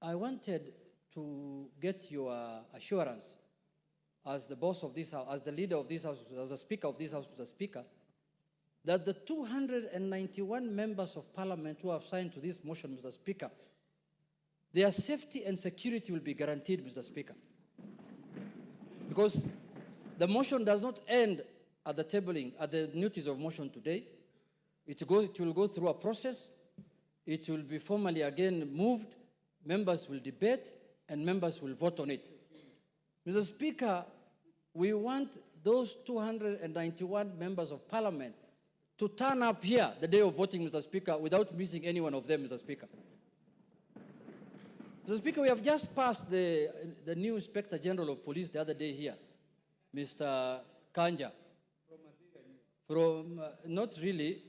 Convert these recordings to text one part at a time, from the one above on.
I wanted to get your assurance as the boss of this house, as the leader of this house, as the speaker of this house, Mr. Speaker, that the 291 members of parliament who have signed to this motion, Mr. Speaker, their safety and security will be guaranteed, Mr. Speaker. Because the motion does not end at the tabling, at the notice of motion today. It will go through a process. It will be formally again moved. Members will debate, and members will vote on it. Mr. Speaker, we want those 291 members of parliament to turn up here the day of voting, Mr. Speaker, without missing any one of them, Mr. Speaker. Mr. Speaker, we have just passed the new Inspector General of Police the other day here, Mr. Kanja. Not really.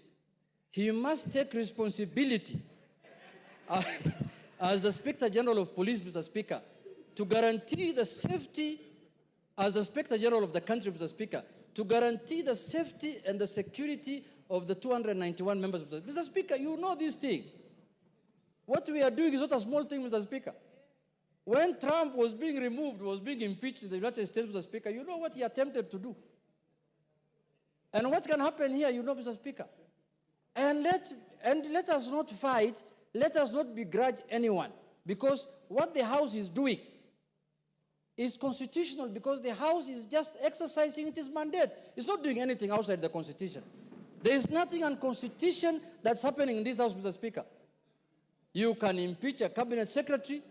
He must take responsibility as the Inspector General of Police, Mr. Speaker, to guarantee the safety, as the Inspector General of the country, Mr. Speaker, to guarantee the safety and the security of the 291 members. Mr. Speaker, you know this thing. What we are doing is not a small thing, Mr. Speaker. When Trump was being removed, was being impeached in the United States, Mr. Speaker, you know what he attempted to do. And what can happen here, you know, Mr. Speaker. And let us not fight, let us not begrudge anyone, because what the House is doing is constitutional, because the House is just exercising its mandate. It's not doing anything outside the Constitution. There is nothing unconstitutional that's happening in this House, Mr. Speaker. You can impeach a cabinet secretary,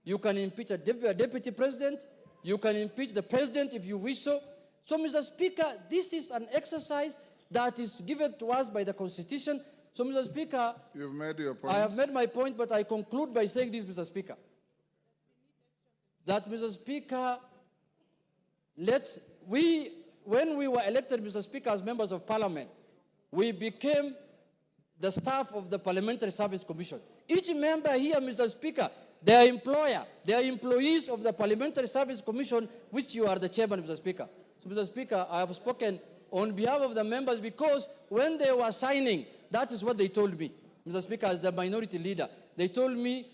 you can impeach a deputy president, you can impeach the president if you wish so. So, Mr. Speaker, this is an exercise that is given to us by the Constitution. So, Mr. Speaker, you've made your point. I have made my point, but I conclude by saying this, Mr. Speaker, that, Mr. Speaker, when we were elected, Mr. Speaker, as members of Parliament, we became the staff of the Parliamentary Service Commission. Each member here, Mr. Speaker, their employer, they are employees of the Parliamentary Service Commission, which you are the chairman, Mr. Speaker. So, Mr. Speaker, I have spoken on behalf of the members because when they were signing, that is what they told me, Mr. Speaker, as the minority leader. They told me,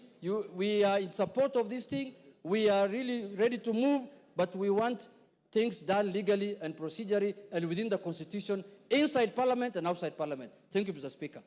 we are in support of this thing, we are really ready to move, but we want things done legally and procedurally and within the Constitution, inside Parliament and outside Parliament. Thank you, Mr. Speaker.